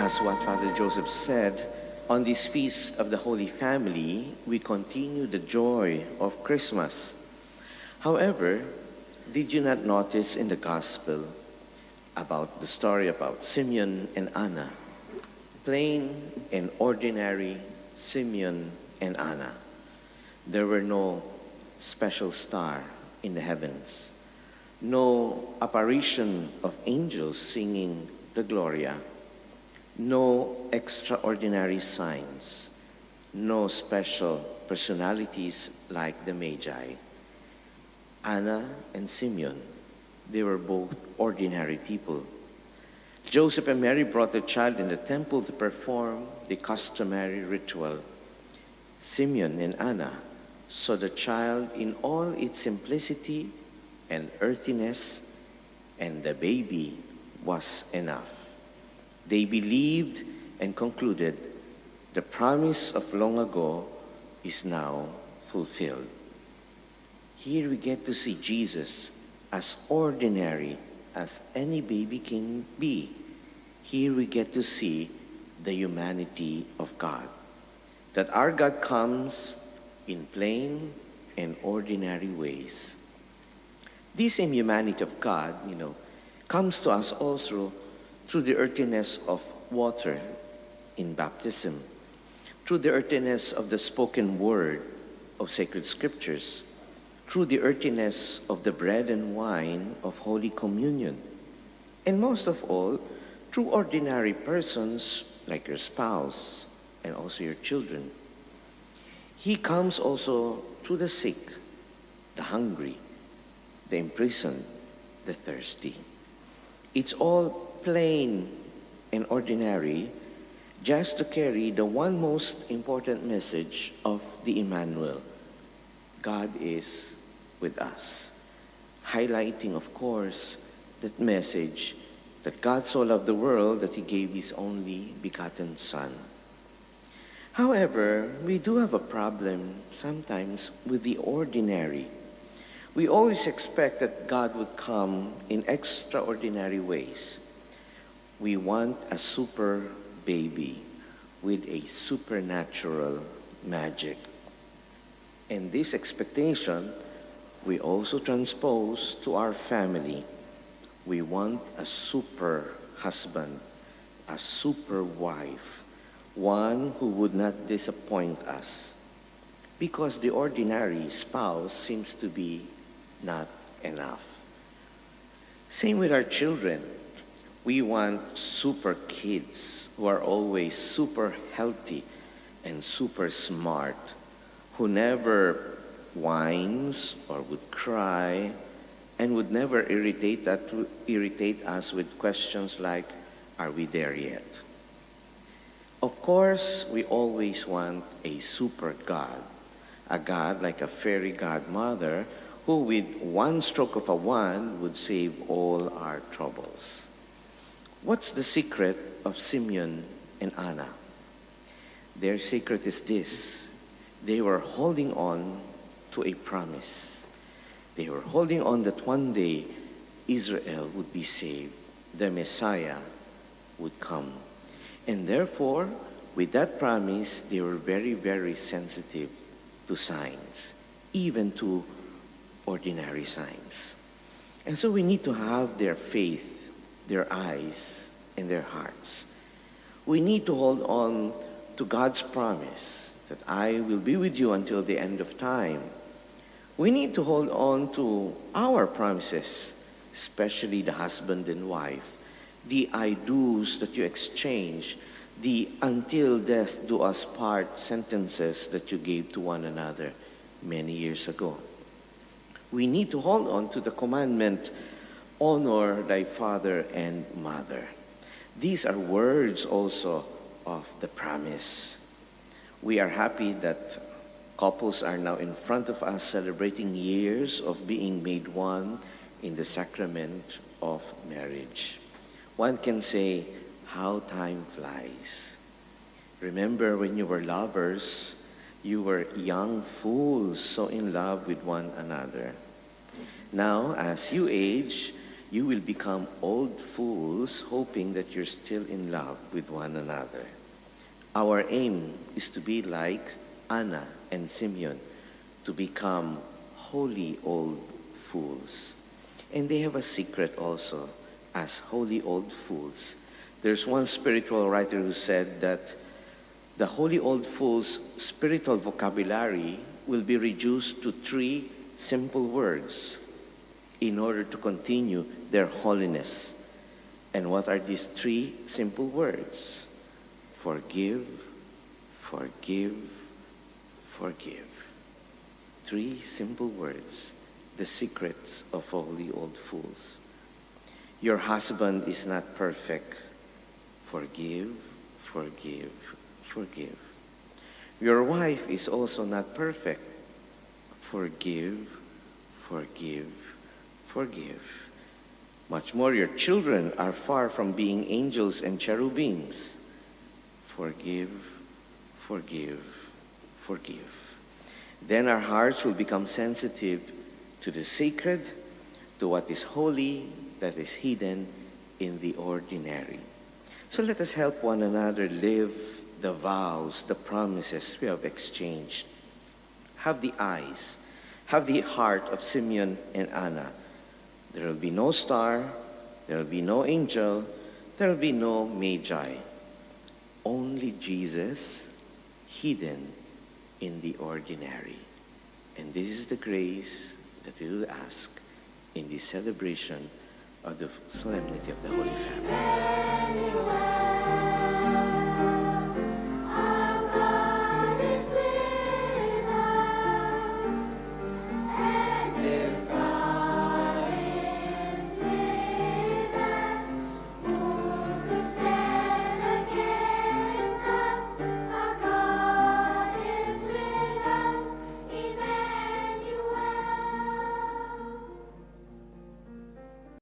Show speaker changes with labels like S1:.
S1: As what Father Joseph said, on this feast of the Holy Family, we continue the joy of Christmas. However, did you not notice in the Gospel about the story about Simeon and Anna? Plain and ordinary Simeon and Anna. There were no special star in the heavens, no apparition of angels singing the Gloria, no extraordinary signs, no special personalities like the Magi. Anna and Simeon, they were both ordinary people. Joseph and Mary brought the child in the temple to perform the customary ritual. Simeon and Anna saw the child in all its simplicity and earthiness, and the baby was enough. They believed and concluded the promise of long ago is now fulfilled. Here we get to see Jesus as ordinary as any baby can be. Here we get to see the humanity of God. That our God comes in plain and ordinary ways. This same humanity of God, comes to us also through the earthiness of water in baptism, through the earthiness of the spoken word of sacred scriptures, through the earthiness of the bread and wine of Holy Communion, and most of all, through ordinary persons like your spouse and also your children. He comes also through the sick, the hungry, the imprisoned, the thirsty. It's all plain and ordinary, just to carry the one most important message of the Emmanuel. God is with us. Highlighting, of course, that message that God so loved the world that He gave His only begotten Son. However, we do have a problem sometimes with the ordinary. We always expect that God would come in extraordinary ways. We want a super baby with a supernatural magic. And this expectation, we also transpose to our family. We want a super husband, a super wife, one who would not disappoint us, because the ordinary spouse seems to be not enough. Same with our children. We want super kids who are always super healthy and super smart, who never whines or would cry and would never irritate us with questions like, are we there yet? Of course, we always want a super God, a God like a fairy godmother who with one stroke of a wand would save all our troubles. What's the secret of Simeon and Anna? Their secret is this: they were holding on to a promise. They were holding on that one day Israel would be saved, the Messiah would come. And therefore, with that promise, they were very, very sensitive to signs, even to ordinary signs. And so we need to have their faith, their eyes, and their hearts. We need to hold on to God's promise that I will be with you until the end of time. We need to hold on to our promises, especially the husband and wife, the I do's that you exchange, the until death do us part sentences that you gave to one another many years ago. We need to hold on to the commandment, honor thy father and mother. These are words also of the promise. We are happy that couples are now in front of us celebrating years of being made one in the sacrament of marriage. One can say, how time flies. Remember when you were lovers, you were young fools so in love with one another. Now, as you age, you will become old fools hoping that you're still in love with one another. Our aim is to be like Anna and Simeon, to become holy old fools. And they have a secret also as holy old fools. There's one spiritual writer who said that the holy old fool's spiritual vocabulary will be reduced to 3 simple words in order to continue their holiness. And what are these 3 simple words? Forgive, forgive, forgive. 3 simple words, the secrets of holy old fools. Your husband is not perfect. Forgive, forgive, forgive. Your wife is also not perfect. Forgive, forgive, forgive. Much more, your children are far from being angels and cherubims. Forgive, forgive, forgive. Then our hearts will become sensitive to the sacred, to what is holy, that is hidden in the ordinary. So let us help one another live the vows, the promises we have exchanged. Have the eyes, have the heart of Simeon and Anna. There will be no star, there will be no angel, there will be no magi. Only Jesus hidden in the ordinary. And this is the grace that we will ask in the celebration of the solemnity of the Holy Family.